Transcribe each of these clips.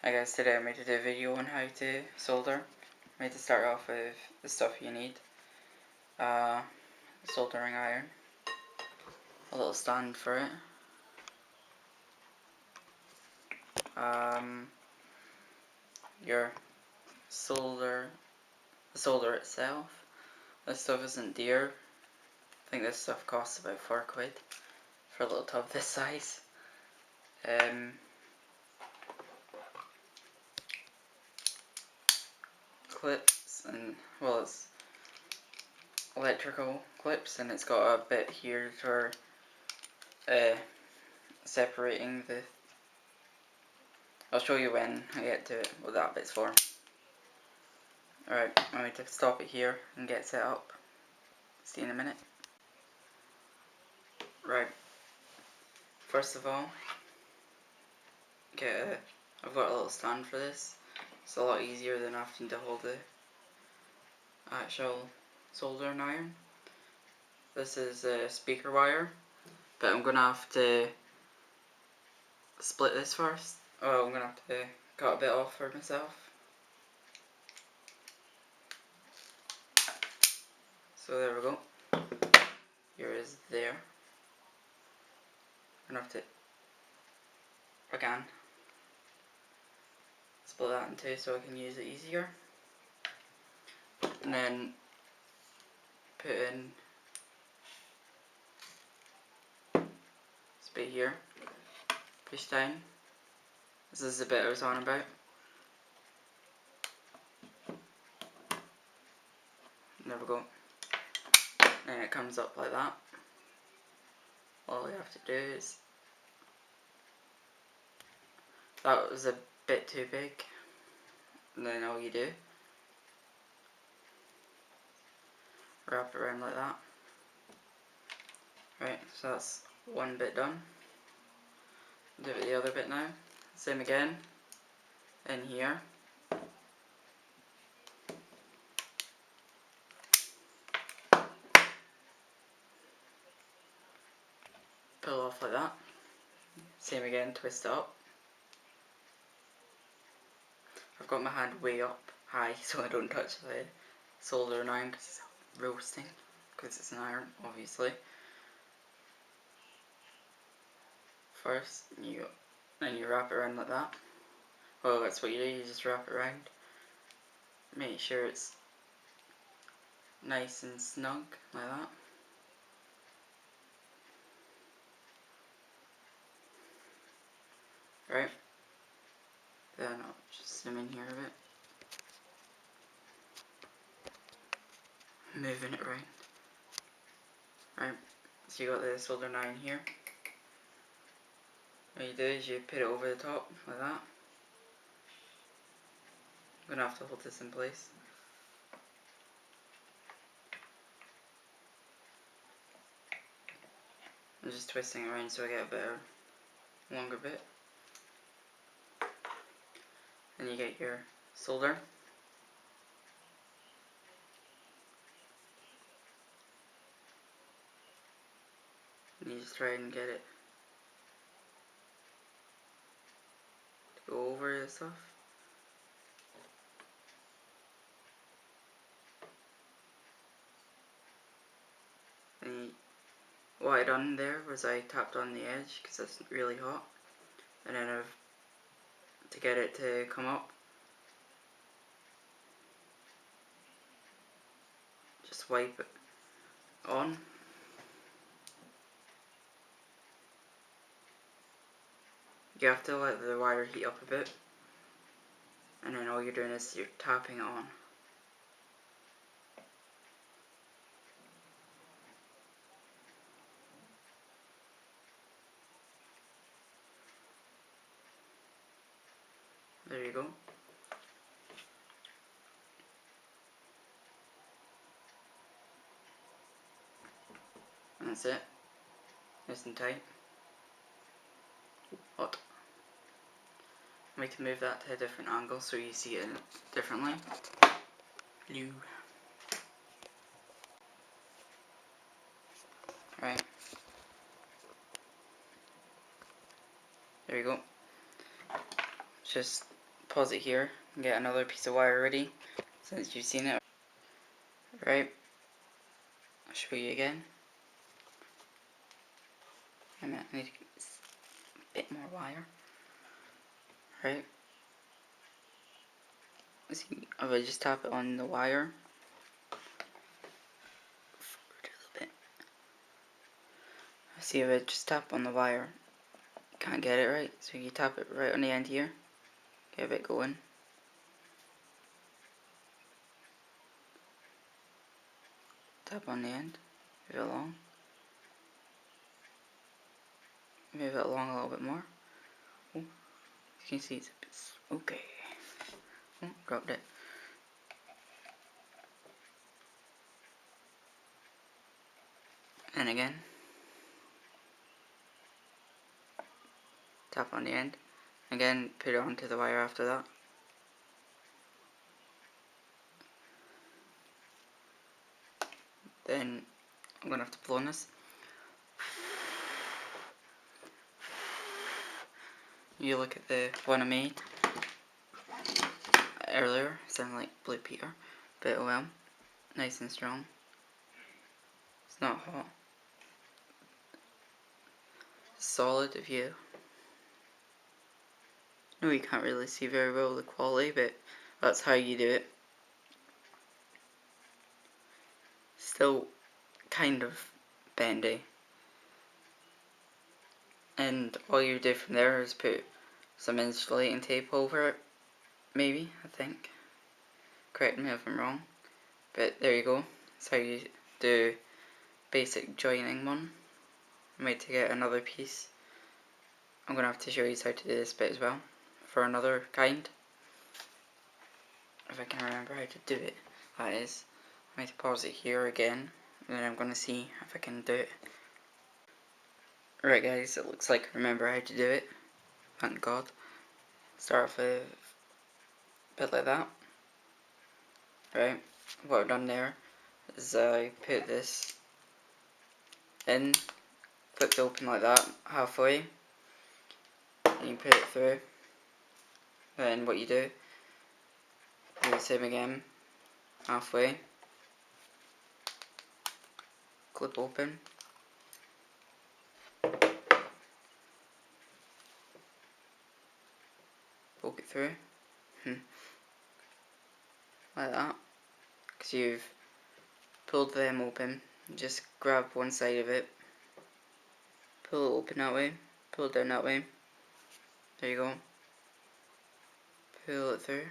Hi guys, today I made a video on how to solder. I made to start off with the stuff you need. Soldering iron, a little stand for it, your the solder itself. This stuff isn't dear. I think this stuff costs about £4 for a little tub this size. Clips, and well, it's electrical clips, and it's got a bit here for separating the. I'll show you when I get to it what that bit's for. Alright, I'm going to stop it here and get set up. See you in a minute. Right, first of all, I've got a little stand for this. It's a lot easier than having to hold the actual soldering iron. This is a speaker wire, but I'm going to have to split this first. Oh, I'm going to have to cut a bit off for myself. So there we go. Here is there. I'm going to have to, again, split that in two so I can use it easier. And then put in this bit here, push down. This is the bit I was on about. There we go. And it comes up like that. All you have to do is, that was a bit too big, and then all you do, wrap it around like that. Right, so that's one bit done. Do it with the other bit now. Same again, in here. Pull off like that. Same again, twist it up. I've got my hand way up high so I don't touch the soldering iron because it's roasting, because it's an iron, obviously. First, then you wrap it around like that. Well, that's what you do, you just wrap it around. Make sure it's nice and snug, like that. Right, then I'll just zoom in here a bit. Moving it around. Right, so you got the soldering iron here. What you do is you put it over the top, like that. I'm going to have to hold this in place. I'm just twisting it around so I get a better, longer bit. Then you get your solder. And you just try and get it to go over the stuff. And what I done there was I tapped on the edge because it's really hot. And then to get it to come up, just wipe it on. You have to let the wire heat up a bit, and then all you're doing is you're tapping it on. There you go. And that's it. Nice and tight. Hot. We can move that to a different angle so you see it differently. Blue. Right. There you go. Just pause it here and get another piece of wire ready since you've seen it. Right, I'll show you again. I need to get a bit more wire. Right, see, if I just tap it on the wire, forward a little bit. See, if I just tap on the wire, can't get it right, so you tap it right on the end here, get a bit going. Tap on the end, move it along. Move it along a little bit more. Oh, you can see it's a bit, okay. Oh, dropped it. And again, tap on the end. Again, put it onto the wire after that. Then I'm gonna have to blow on this. You look at the one I made earlier, sounded like Blue Peter, but oh well, nice and strong. It's not hot. Solid if you know you can't really see very well the quality, but that's how you do it. Still kind of bendy. And all you do from there is put some insulating tape over it, maybe, I think. Correct me if I'm wrong. But there you go. That's how you do basic joining one. I might take out another piece. I'm going to have to show you how to do this bit as well, for another kind. If I can remember how to do it, that is. I might pause it here again, and then I'm going to see if I can do it. Right guys, it looks like I remember how to do it. Thank God. Start off with a bit like that. Right, what I've done there is I put this in, flip it open like that, halfway, and you put it through. Then what you do the same again, halfway, clip open, poke it through, like that, because you've pulled them open. Just grab one side of it, pull it open that way, pull it down that way, there you go, pull it through,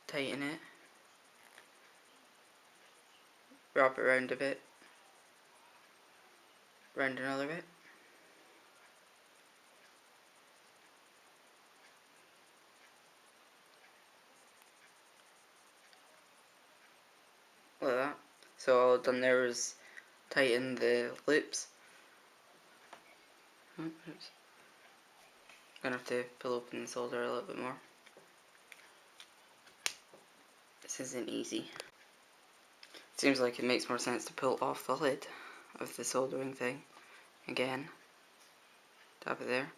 tighten it, wrap it around a bit, round another bit, like that. So all I've done there is tighten the loops. Oops. Gonna have to pull open the solder a little bit more. This isn't easy. Seems like it makes more sense to pull off the lid of the soldering thing. Again, tap it there.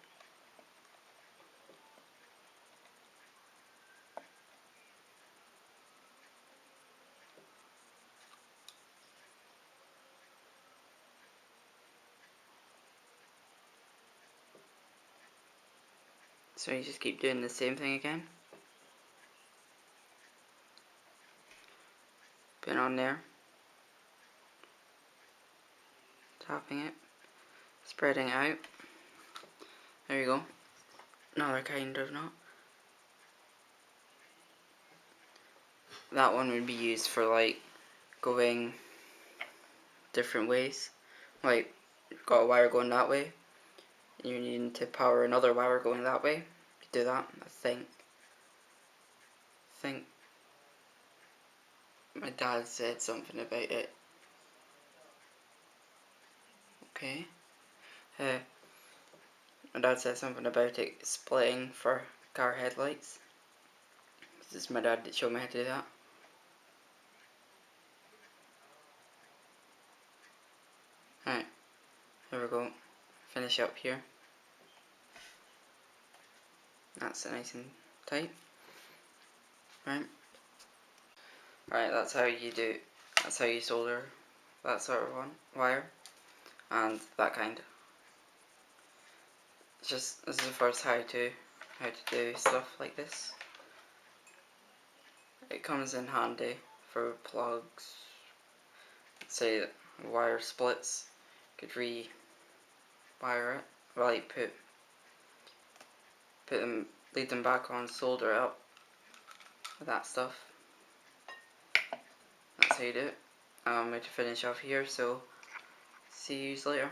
So you just keep doing the same thing again. Put it on there. Tapping it. Spreading it out. There you go. Another kind of knot. That one would be used for like going different ways. Like, you've got a wire going that way, and you need to power another wire going that way. You do that, I think. My dad said something about it. Okay. My dad said something about it splitting for car headlights. This is my dad that showed me how to do that. Alright, here we go. Finish up here. That's nice and tight. Right. Right, that's how you solder that sort of wire, and that kind. This is the first how to do stuff like this. It comes in handy for plugs. Say that wire splits, could re-wire it, like lead them back on, solder it up with that stuff. That's how you do it. I'm going to finish off here, so see you later.